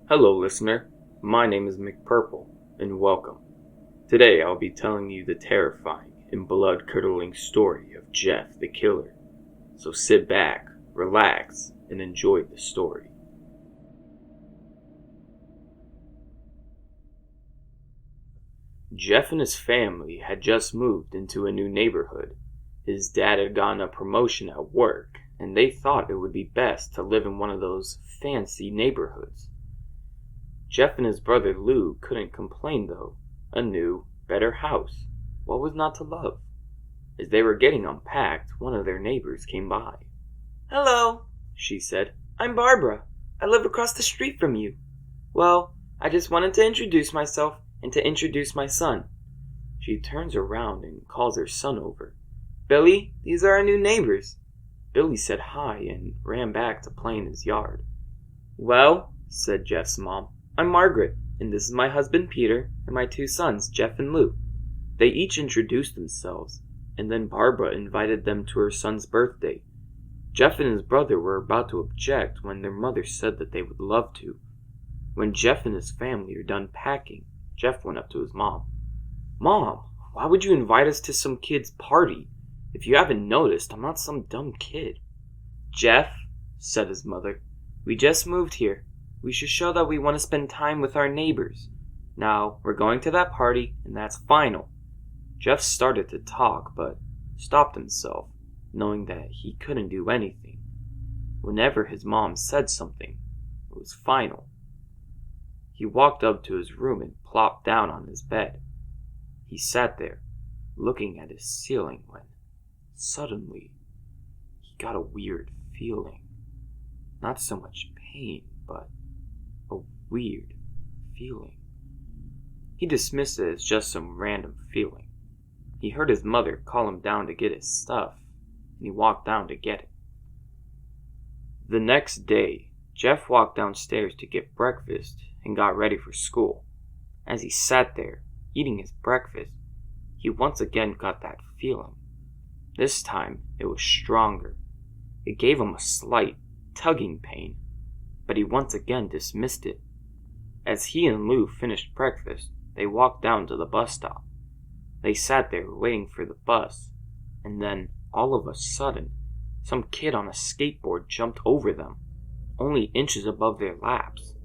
Hello listener, my name is McPurple, and welcome. Today I'll be telling you the terrifying and blood-curdling story of Jeff the Killer. So sit back, relax, and enjoy the story. Jeff and his family had just moved into a new neighborhood. His dad had gotten a promotion at work, and they thought it would be best to live in one of those fancy neighborhoods. Jeff and his brother Lou couldn't complain though. A new, better house. What was not to love? As they were getting unpacked, one of their neighbors came by. "Hello," she said. "I'm Barbara. I live across the street from you. Well, I just wanted to introduce myself and to introduce my son." She turns around and calls her son over. "Billy, these are our new neighbors." Billy said hi and ran back to play in his yard. "Well," said Jeff's mom, "I'm Margaret, and this is my husband Peter and my two sons, Jeff and Lou." They each introduced themselves, and then Barbara invited them to her son's birthday. Jeff and his brother were about to object when their mother said that they would love to. When Jeff and his family are done packing, Jeff went up to his mom. "Mom, why would you invite us to some kid's party? If you haven't noticed, I'm not some dumb kid." "Jeff," said his mother, "we just moved here. We should show that we want to spend time with our neighbors. Now, we're going to that party, and that's final." Jeff started to talk, but stopped himself, knowing that he couldn't do anything. Whenever his mom said something, it was final. He walked up to his room and plopped down on his bed. He sat there, looking at his ceiling when, suddenly, he got a weird feeling. Not so much pain, but a weird feeling. He dismissed it as just some random feeling. He heard his mother call him down to get his stuff, and he walked down to get it. The next day, Jeff walked downstairs to get breakfast and got ready for school. As he sat there, eating his breakfast, he once again got that feeling. This time, it was stronger. It gave him a slight, tugging pain, but he once again dismissed it. As he and Lou finished breakfast, they walked down to the bus stop. They sat there waiting for the bus, and then, all of a sudden, some kid on a skateboard jumped over them, only inches above their laps.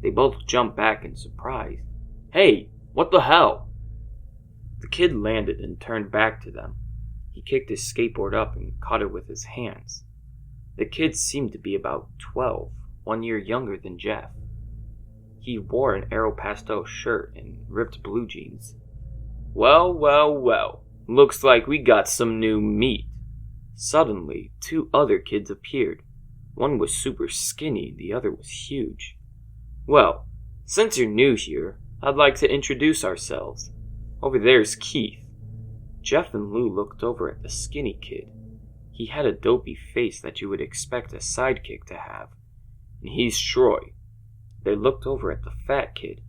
They both jumped back in surprise. "Hey, what the hell?" The kid landed and turned back to them. He kicked his skateboard up and caught it with his hands. The kid seemed to be about 12, 1 year younger than Jeff. He wore an Aeropostale shirt and ripped blue jeans. Well, looks like we got some new meat." Suddenly, two other kids appeared. One was super skinny, the other was huge. "Well, since you're new here, I'd like to introduce ourselves. Over there's Keith." Jeff and Lou looked over at the skinny kid. He had a dopey face that you would expect a sidekick to have. "And he's Troy." They looked over at the fat kid.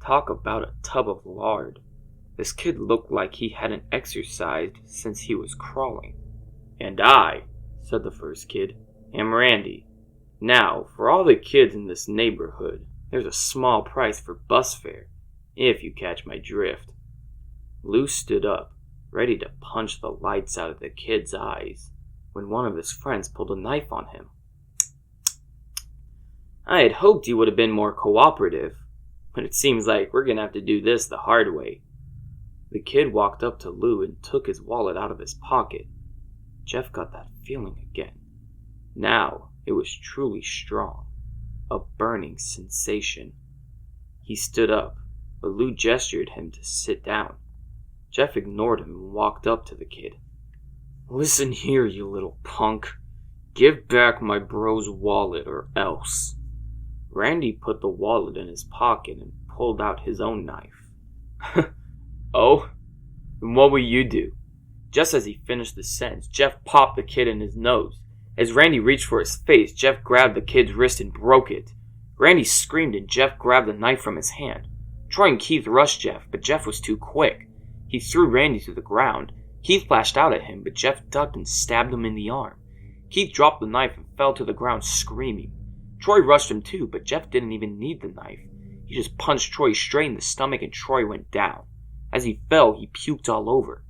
Talk about a tub of lard. This kid looked like he hadn't exercised since he was crawling. "And I," said the first kid, "am Randy. Now, for all the kids in this neighborhood, there's a small price for bus fare, if you catch my drift." Lou stood up, ready to punch the lights out of the kid's eyes, when one of his friends pulled a knife on him. "I had hoped you would have been more cooperative, but it seems like we're gonna have to do this the hard way." The kid walked up to Lou and took his wallet out of his pocket. Jeff got that feeling again. Now it was truly strong, a burning sensation. He stood up, but Lou gestured him to sit down. Jeff ignored him and walked up to the kid. "Listen here, you little punk. Give back my bro's wallet or else." Randy put the wallet in his pocket and pulled out his own knife. "Oh? And what will you do?" Just as he finished the sentence, Jeff popped the kid in his nose. As Randy reached for his face, Jeff grabbed the kid's wrist and broke it. Randy screamed and Jeff grabbed the knife from his hand. Troy and Keith rushed Jeff, but Jeff was too quick. He threw Randy to the ground. Keith flashed out at him, but Jeff ducked and stabbed him in the arm. Keith dropped the knife and fell to the ground screaming. Troy rushed him too, but Jeff didn't even need the knife. He just punched Troy straight in the stomach and Troy went down. As he fell, he puked all over.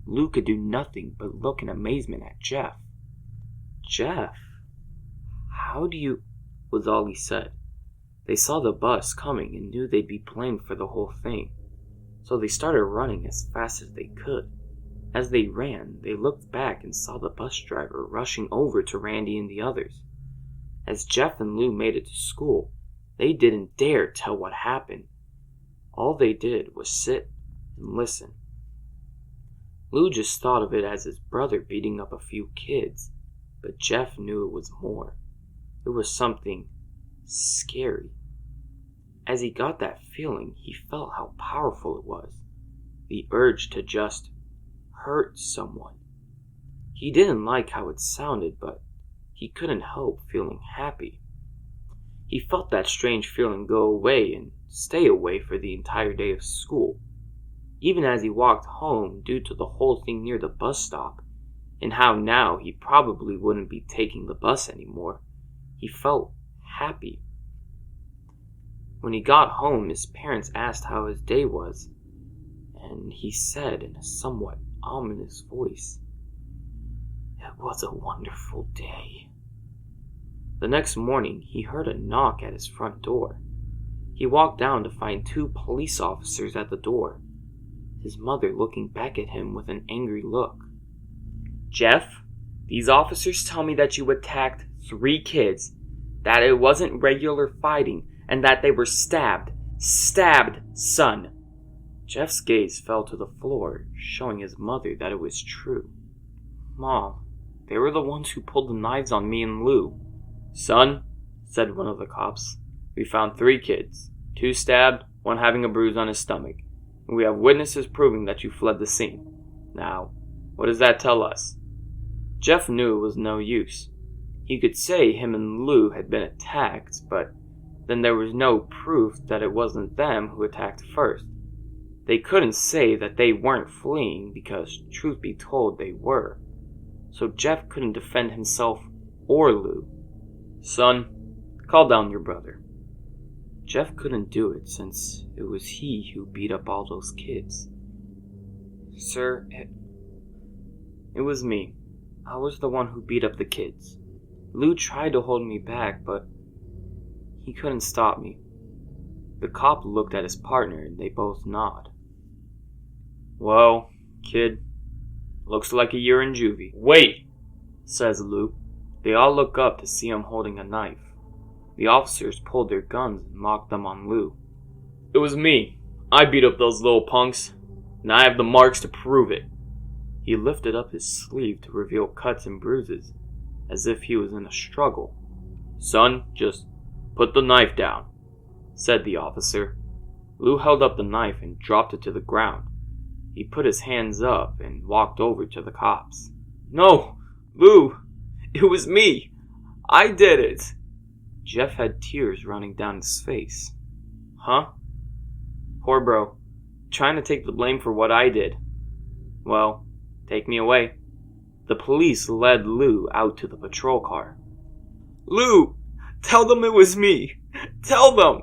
Lou could do nothing but look in amazement at Jeff. "Jeff, how do you—" was all he said. They saw the bus coming and knew they'd be blamed for the whole thing, so they started running as fast as they could. As they ran, they looked back and saw the bus driver rushing over to Randy and the others. As Jeff and Lou made it to school, they didn't dare tell what happened. All they did was sit and listen. Lou just thought of it as his brother beating up a few kids, but Jeff knew it was more. It was something scary. As he got that feeling, he felt how powerful it was. The urge to just hurt someone. He didn't like how it sounded, but he couldn't help feeling happy. He felt that strange feeling go away and stay away for the entire day of school. Even as he walked home due to the whole thing near the bus stop, and how now he probably wouldn't be taking the bus anymore, he felt happy. When he got home, his parents asked how his day was, and he said in a somewhat ominous voice, "It was a wonderful day." The next morning, he heard a knock at his front door. He walked down to find 2 police officers at the door, his mother looking back at him with an angry look. "Jeff, these officers tell me that you attacked 3 kids, that it wasn't regular fighting, and that they were stabbed, son." Jeff's gaze fell to the floor, showing his mother that it was true. "Mom, they were the ones who pulled the knives on me and Lou." "Son," said one of the cops, "we found 3 kids, 2 stabbed, 1 having a bruise on his stomach, and we have witnesses proving that you fled the scene. Now, what does that tell us?" Jeff knew it was no use. He could say him and Lou had been attacked, but then there was no proof that it wasn't them who attacked first. They couldn't say that they weren't fleeing because, truth be told, they were. So Jeff couldn't defend himself or Lou. "Son, call down your brother." Jeff couldn't do it since it was he who beat up all those kids. "Sir, it was me. I was the one who beat up the kids. Lou tried to hold me back, but he couldn't stop me." The cop looked at his partner and they both nodded. "Well, kid, looks like a year in juvie." "Wait," says Lou. They all look up to see him holding a knife. The officers pulled their guns and locked them on Lou. "It was me. I beat up those little punks, and I have the marks to prove it." He lifted up his sleeve to reveal cuts and bruises, as if he was in a struggle. "Son, just put the knife down," said the officer. Lou held up the knife and dropped it to the ground. He put his hands up and walked over to the cops. "No, Lou, it was me. I did it." Jeff had tears running down his face. "Huh? Poor bro. Trying to take the blame for what I did. Well, take me away." The police led Lou out to the patrol car. "Lou, tell them it was me. Tell them.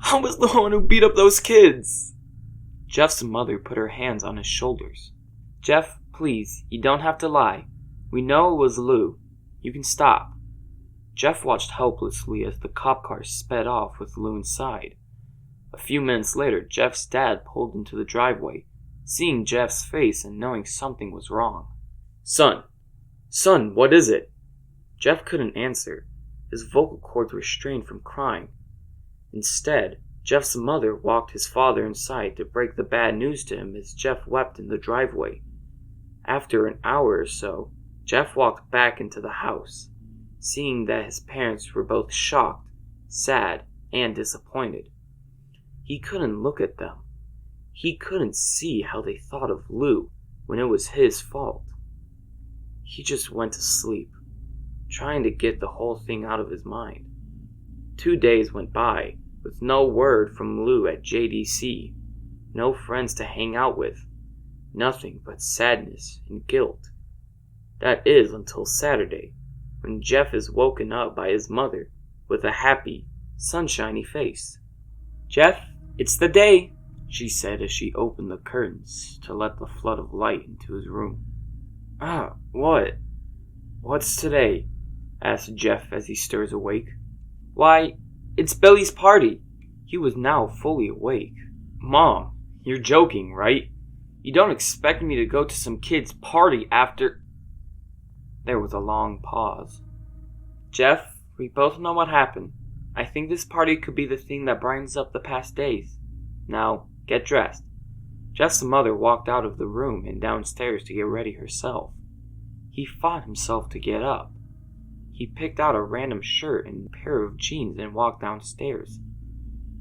I was the one who beat up those kids." Jeff's mother put her hands on his shoulders. "Jeff, please, you don't have to lie. We know it was Lou. You can stop." Jeff watched helplessly as the cop car sped off with Lou inside. A few minutes later, Jeff's dad pulled into the driveway, seeing Jeff's face and knowing something was wrong. Son, what is it?" Jeff couldn't answer. His vocal cords were strained from crying. Instead, Jeff's mother walked his father inside to break the bad news to him as Jeff wept in the driveway. After an hour or so, Jeff walked back into the house, seeing that his parents were both shocked, sad, and disappointed. He couldn't look at them. He couldn't see how they thought of Lou when it was his fault. He just went to sleep, trying to get the whole thing out of his mind. 2 days went by, with no word from Lou at JDC, no friends to hang out with, nothing but sadness and guilt. That is until Saturday, when Jeff is woken up by his mother, with a happy, sunshiny face. "Jeff, it's the day," she said as she opened the curtains to let the flood of light into his room. "Ah, what? What's today?" asked Jeff as he stirs awake. "Why, it's Billy's party." He was now fully awake. "Mom, you're joking, right? You don't expect me to go to some kid's party after—" There was a long pause. "Jeff, we both know what happened. I think this party could be the thing that brightens up the past days. Now, get dressed." Jeff's mother walked out of the room and downstairs to get ready herself. He fought himself to get up. He picked out a random shirt and a pair of jeans and walked downstairs.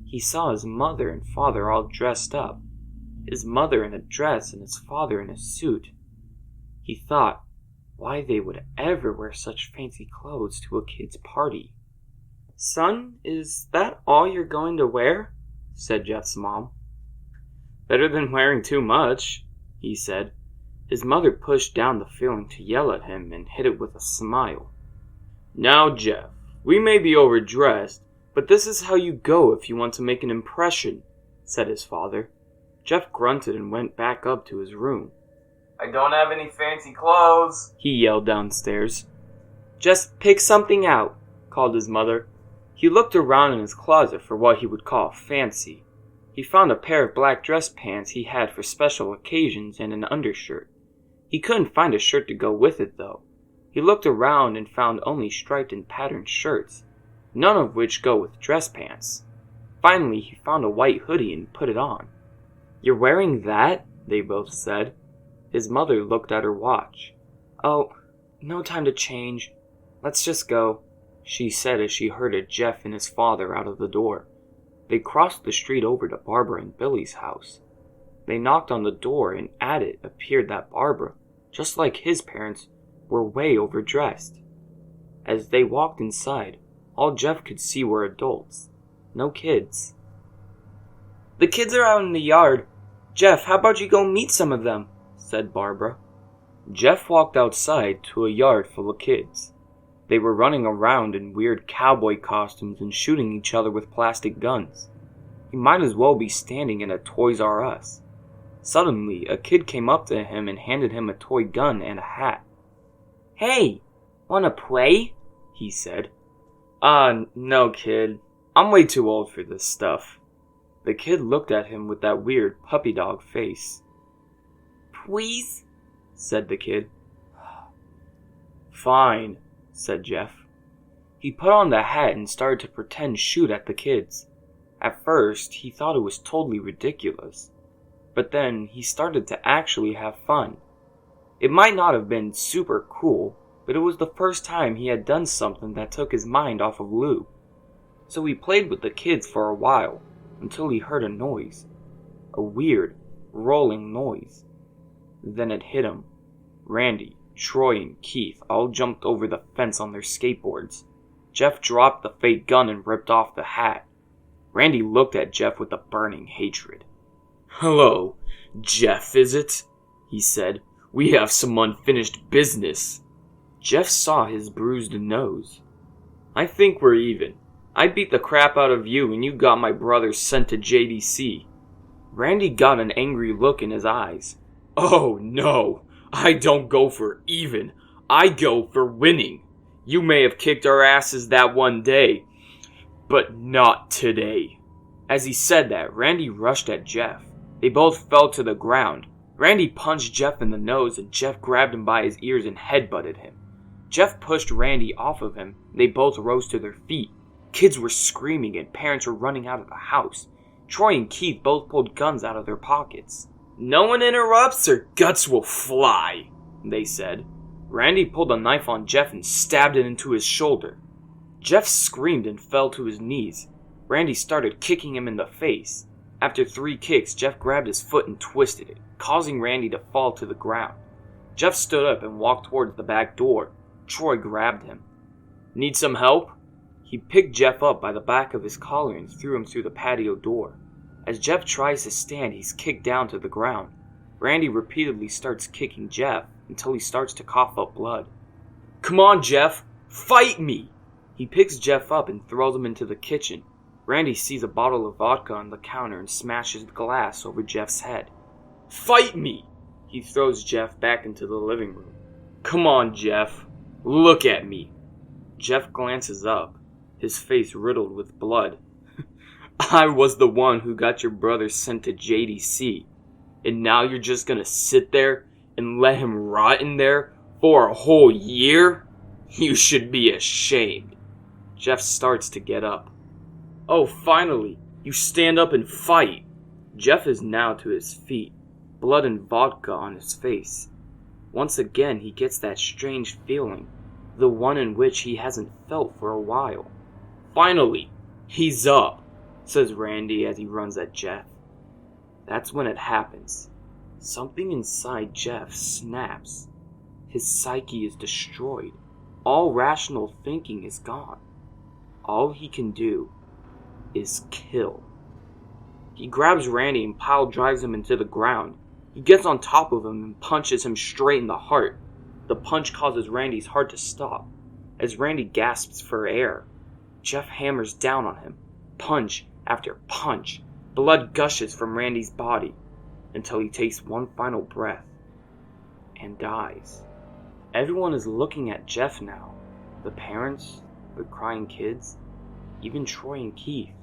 He saw his mother and father all dressed up, his mother in a dress and his father in a suit. He thought why they would ever wear such fancy clothes to a kid's party. "Son, is that all you're going to wear?" said Jeff's mom. "Better than wearing too much," he said. His mother pushed down the feeling to yell at him and hit it with a smile. "Now, Jeff, we may be overdressed, but this is how you go if you want to make an impression," said his father. Jeff grunted and went back up to his room. "I don't have any fancy clothes," he yelled downstairs. "Just pick something out," called his mother. He looked around in his closet for what he would call fancy. He found a pair of black dress pants he had for special occasions and an undershirt. He couldn't find a shirt to go with it, though. He looked around and found only striped and patterned shirts, none of which go with dress pants. Finally, he found a white hoodie and put it on. "You're wearing that?" they both said. His mother looked at her watch. "Oh, no time to change. Let's just go," she said as she herded Jeff and his father out of the door. They crossed the street over to Barbara and Billy's house. They knocked on the door, and at it appeared that Barbara, just like his parents, were way overdressed. As they walked inside, all Jeff could see were adults, no kids. "The kids are out in the yard. Jeff, how about you go meet some of them?" said Barbara. Jeff walked outside to a yard full of kids. They were running around in weird cowboy costumes and shooting each other with plastic guns. He might as well be standing in a Toys R Us. Suddenly, a kid came up to him and handed him a toy gun and a hat. "Hey, wanna play?" he said. No, kid. I'm way too old for this stuff." The kid looked at him with that weird puppy dog face. "Please?" said the kid. "Fine," said Jeff. He put on the hat and started to pretend shoot at the kids. At first, he thought it was totally ridiculous, but then he started to actually have fun. It might not have been super cool, but it was the first time he had done something that took his mind off of Lou. So he played with the kids for a while, until he heard a noise. A weird, rolling noise. Then it hit him. Randy, Troy, and Keith all jumped over the fence on their skateboards. Jeff dropped the fake gun and ripped off the hat. Randy looked at Jeff with a burning hatred. "Hello, Jeff, is it?" he said. "We have some unfinished business." Jeff saw his bruised nose. "I think we're even. I beat the crap out of you and you got my brother sent to JDC. Randy got an angry look in his eyes. "Oh no, I don't go for even. I go for winning. You may have kicked our asses that one day, but not today." As he said that, Randy rushed at Jeff. They both fell to the ground. Randy punched Jeff in the nose and Jeff grabbed him by his ears and headbutted him. Jeff pushed Randy off of him. They both rose to their feet. Kids were screaming and parents were running out of the house. Troy and Keith both pulled guns out of their pockets. "No one interrupts or guts will fly," they said. Randy pulled a knife on Jeff and stabbed it into his shoulder. Jeff screamed and fell to his knees. Randy started kicking him in the face. After 3 kicks, Jeff grabbed his foot and twisted it, causing Randy to fall to the ground. Jeff stood up and walked towards the back door. Troy grabbed him. "Need some help?" He picked Jeff up by the back of his collar and threw him through the patio door. As Jeff tries to stand, he's kicked down to the ground. Randy repeatedly starts kicking Jeff until he starts to cough up blood. "Come on, Jeff! Fight me!" He picks Jeff up and throws him into the kitchen. Randy sees a bottle of vodka on the counter and smashes the glass over Jeff's head. "Fight me!" He throws Jeff back into the living room. "Come on, Jeff. Look at me." Jeff glances up, his face riddled with blood. "I was the one who got your brother sent to JDC. And now you're just gonna sit there and let him rot in there for a whole year? You should be ashamed." Jeff starts to get up. "Oh, finally, you stand up and fight." Jeff is now to his feet, blood and vodka on his face. Once again, he gets that strange feeling, the one in which he hasn't felt for a while. "Finally, he's up," says Randy as he runs at Jeff. That's when it happens. Something inside Jeff snaps. His psyche is destroyed. All rational thinking is gone. All he can do is kill. He grabs Randy and pile drives him into the ground. He gets on top of him and punches him straight in the heart. The punch causes Randy's heart to stop. As Randy gasps for air, Jeff hammers down on him, punch after punch. Blood gushes from Randy's body until he takes one final breath and dies. Everyone is looking at Jeff now. The parents, the crying kids, even Troy and Keith.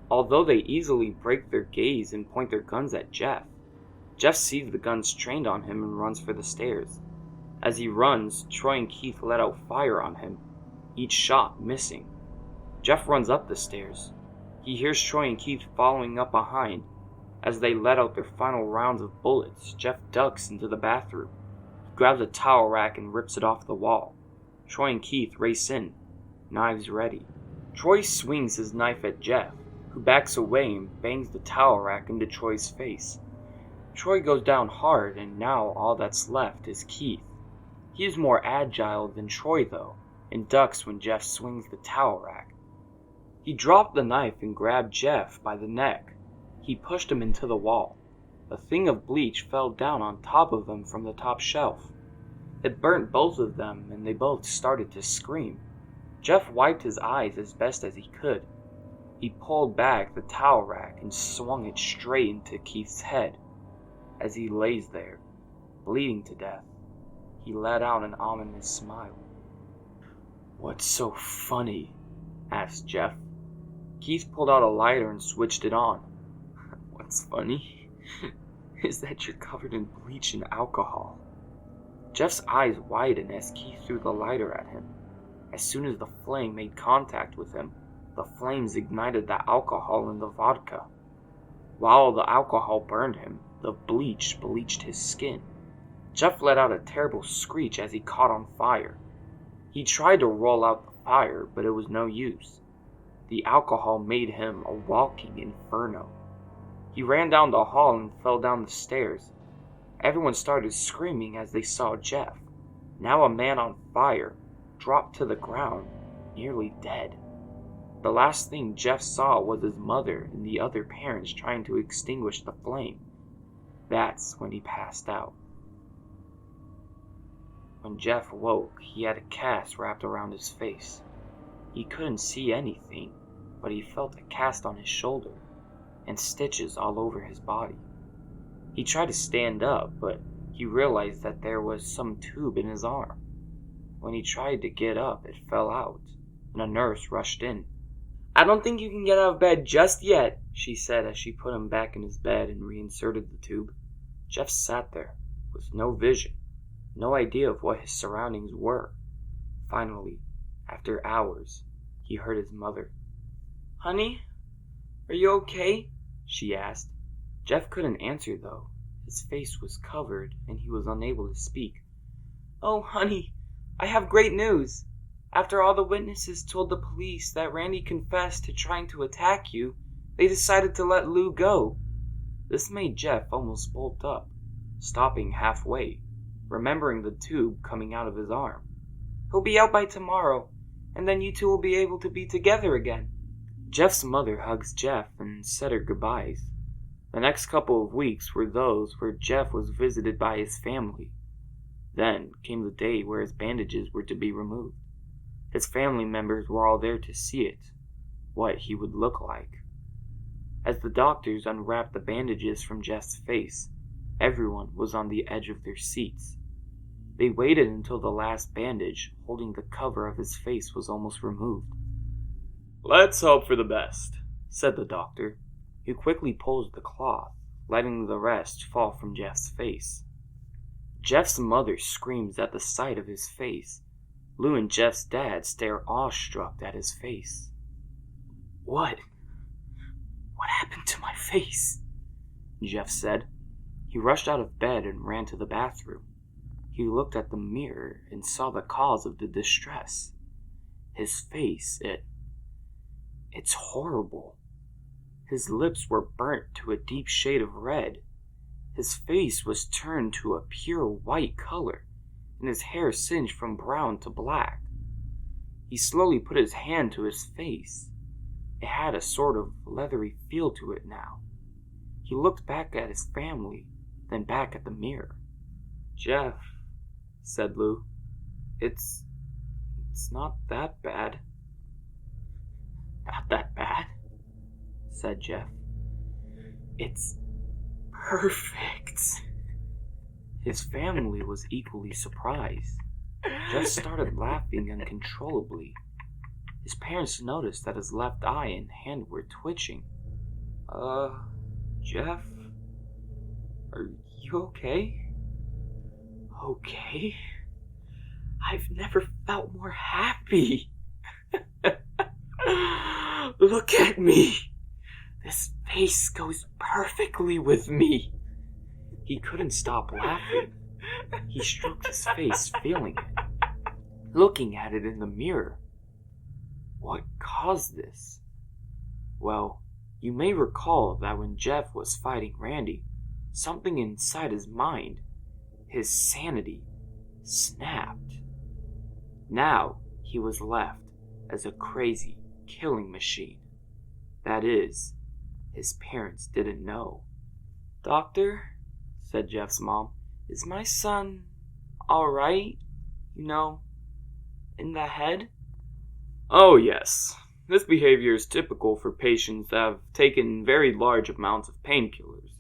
Although they easily break their gaze and point their guns at Jeff, Jeff sees the guns trained on him and runs for the stairs. As he runs, Troy and Keith let out fire on him, each shot missing. Jeff runs up the stairs. He hears Troy and Keith following up behind. As they let out their final rounds of bullets, Jeff ducks into the bathroom. He grabs a towel rack and rips it off the wall. Troy and Keith race in, knives ready. Troy swings his knife at Jeff, who backs away and bangs the towel rack into Troy's face. Troy goes down hard, and now all that's left is Keith. He is more agile than Troy, though, and ducks when Jeff swings the towel rack. He dropped the knife and grabbed Jeff by the neck. He pushed him into the wall. A thing of bleach fell down on top of them from the top shelf. It burnt both of them, and they both started to scream. Jeff wiped his eyes as best as he could. He pulled back the towel rack and swung it straight into Keith's head. As he lays there, bleeding to death, he let out an ominous smile. "What's so funny?" asked Jeff. Keith pulled out a lighter and switched it on. "What's funny is that you're covered in bleach and alcohol." Jeff's eyes widened as Keith threw the lighter at him. As soon as the flame made contact with him, the flames ignited the alcohol in the vodka. While the alcohol burned him, the bleach bleached his skin. Jeff let out a terrible screech as he caught on fire. He tried to roll out the fire, but it was no use. The alcohol made him a walking inferno. He ran down the hall and fell down the stairs. Everyone started screaming as they saw Jeff, now a man on fire, drop to the ground, nearly dead. The last thing Jeff saw was his mother and the other parents trying to extinguish the flame. That's when he passed out. When Jeff woke, he had a cast wrapped around his face. He couldn't see anything, but he felt a cast on his shoulder and stitches all over his body. He tried to stand up, but he realized that there was some tube in his arm. When he tried to get up, it fell out, and a nurse rushed in. "I don't think you can get out of bed just yet," she said as she put him back in his bed and reinserted the tube. Jeff sat there, with no vision, no idea of what his surroundings were. Finally, after hours, he heard his mother. "Honey, are you okay?" she asked. Jeff couldn't answer, though. His face was covered, and he was unable to speak. "Oh, honey, I have great news. After all the witnesses told the police that Randy confessed to trying to attack you, they decided to let Lou go." This made Jeff almost bolt up, stopping halfway, remembering the tube coming out of his arm. "He'll be out by tomorrow, and then you two will be able to be together again." Jeff's mother hugs Jeff and said her goodbyes. The next couple of weeks were those where Jeff was visited by his family. Then came the day where his bandages were to be removed. His family members were all there to see it, what he would look like. As the doctors unwrapped the bandages from Jeff's face, everyone was on the edge of their seats. They waited until the last bandage holding the cover of his face was almost removed. "Let's hope for the best," said the doctor, who quickly pulls the cloth, letting the rest fall from Jeff's face. Jeff's mother screams at the sight of his face. Lou and Jeff's dad stare awestruck at his face. What happened to my face?" Jeff said. He rushed out of bed and ran to the bathroom. He looked at the mirror and saw the cause of the distress. His face, it's horrible. His lips were burnt to a deep shade of red. His face was turned to a pure white color, and his hair singed from brown to black. He slowly put his hand to his face. It had a sort of leathery feel to it now. He looked back at his family, then back at the mirror. "Jeff," said Lou, it's not that bad." "Not that bad?" said Jeff. "It's perfect." His family was equally surprised. Jeff started laughing uncontrollably. His parents noticed that his left eye and hand were twitching. Jeff? Are you okay?" "Okay? I've never felt more happy." "Look at me. This face goes perfectly with me." He couldn't stop laughing. He stroked his face, feeling it, looking at it in the mirror. What caused this? Well, you may recall that when Jeff was fighting Randy, something inside his mind, his sanity, snapped. Now he was left as a crazy killing machine. That is, his parents didn't know. "Doctor," said Jeff's mom, "is my son all right? In the head?" "Oh, yes. This behavior is typical for patients that have taken very large amounts of painkillers.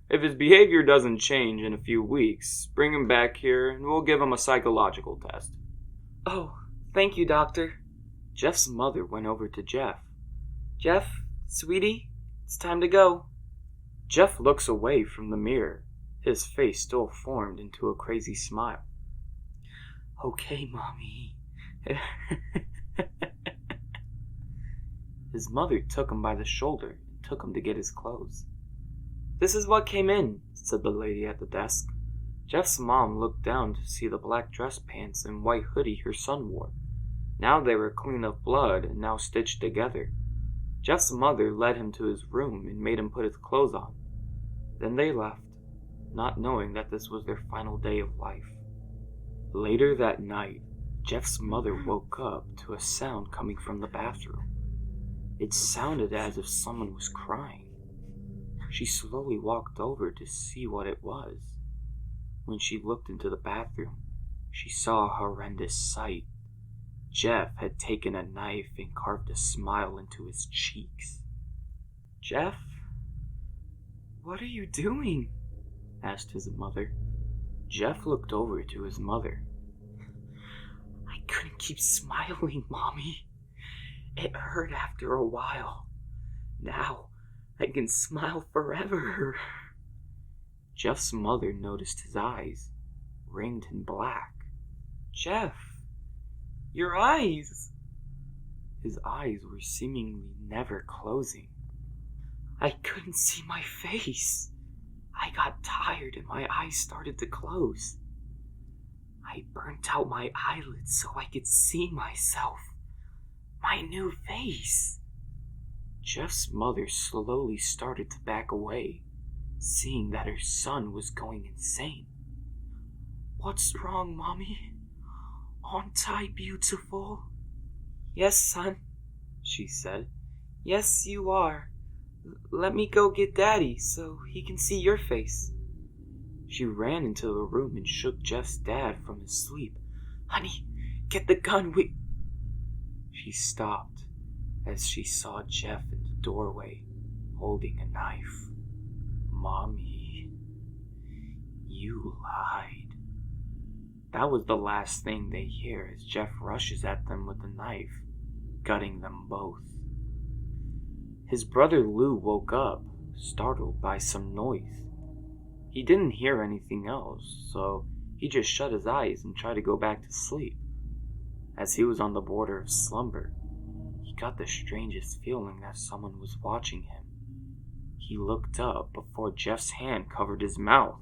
If his behavior doesn't change in a few weeks, bring him back here and we'll give him a psychological test." "Oh, thank you, doctor." Jeff's mother went over to Jeff. "Jeff, sweetie, it's time to go." Jeff looks away from the mirror, his face still formed into a crazy smile. "Okay, Mommy." His mother took him by the shoulder and took him to get his clothes. "This is what came in," said the lady at the desk. Jeff's mom looked down to see the black dress pants and white hoodie her son wore. Now they were clean of blood and now stitched together. Jeff's mother led him to his room and made him put his clothes on. Then they left, not knowing that this was their final day of life. Later that night, Jeff's mother woke up to a sound coming from the bathroom. It sounded as if someone was crying. She slowly walked over to see what it was. When she looked into the bathroom, she saw a horrendous sight. Jeff had taken a knife and carved a smile into his cheeks. "Jeff, what are you doing?" asked his mother. Jeff looked over to his mother. "I couldn't keep smiling, Mommy. It hurt after a while. Now I can smile forever." Jeff's mother noticed his eyes, ringed in black. "Jeff, your eyes!" His eyes were seemingly never closing. "I couldn't see my face. I got tired and my eyes started to close. I burnt out my eyelids so I could see myself. My new face." Jeff's mother slowly started to back away, seeing that her son was going insane. "What's wrong, Mommy? Aren't I beautiful?" "Yes, son," she said. "Yes, you are. Let me go get Daddy so he can see your face." She ran into the room and shook Jeff's dad from his sleep. "Honey, get the gun. She stopped as she saw Jeff in the doorway, holding a knife. "Mommy, you lied." That was the last thing they hear as Jeff rushes at them with the knife, gutting them both. His brother Lou woke up, startled by some noise. He didn't hear anything else, so he just shut his eyes and tried to go back to sleep. As he was on the border of slumber, he got the strangest feeling that someone was watching him. He looked up before Jeff's hand covered his mouth.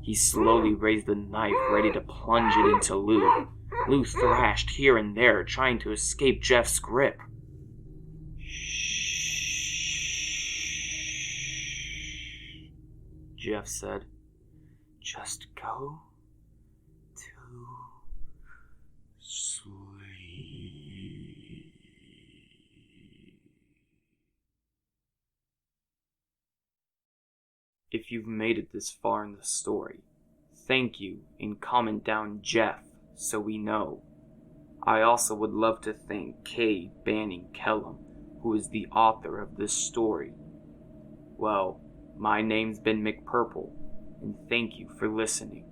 He slowly raised the knife, ready to plunge it into Lou. Lou thrashed here and there, trying to escape Jeff's grip. "Shh," Jeff said. "Just go to sleep." If you've made it this far in the story, thank you, and comment down Jeff so we know. I also would love to thank Kay Banning Kellum, who is the author of this story. Well, my name's been McPurple, and thank you for listening.